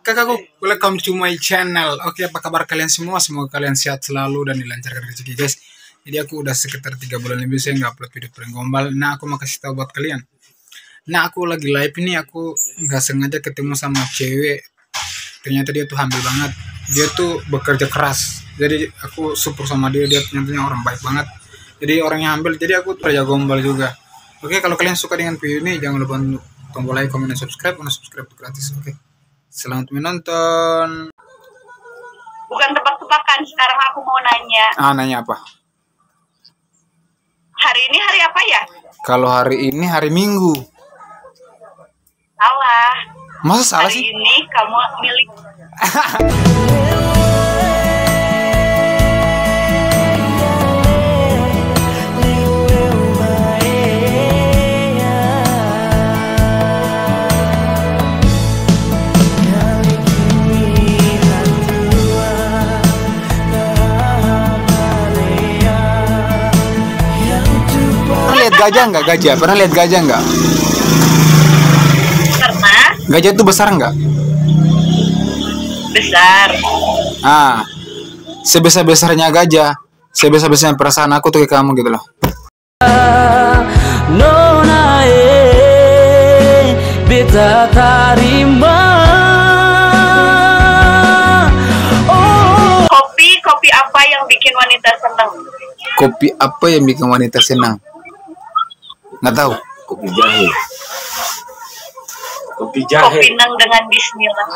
Kakakku, welcome to my channel. Oke, apa kabar kalian semua? Semoga kalian sehat selalu dan dilancarkan rezeki, guys. Jadi aku udah sekitar 3 bulan lebih saya nggak upload video prank gombal. Nah, aku mau kasih tahu buat kalian. Nah, aku lagi live ini, aku nggak sengaja ketemu sama cewek. Ternyata dia tuh hamil banget. Dia tuh bekerja keras. Jadi aku support sama dia. Dia ternyata orang baik banget. Jadi orangnya hamil. Jadi aku kerja gombal juga. Oke, kalau kalian suka dengan video ini, jangan lupa untuk tombol like, komen, dan subscribe. Karena subscribe itu gratis. Oke. Selamat menonton. Bukan tebak-tebakan, sekarang aku mau nanya. Nanya apa? Hari ini hari apa ya? Kalau hari ini hari Minggu. Salah. Masa salah Hari sih? ini kamu milik. Lihat gajah nggak? Gajah pernah lihat gajah nggak? Pernah? Gajah itu besar nggak? Besar. Sebesar-besarnya gajah, sebesar-besarnya perasaan aku tuh ke kamu gitu loh. Nona beta tarima. Kopi apa yang bikin wanita senang? Kopi apa yang bikin wanita senang? Nggak tahu. Kopi jahe. Kopi jahe. Kopi nang dengan bismillah.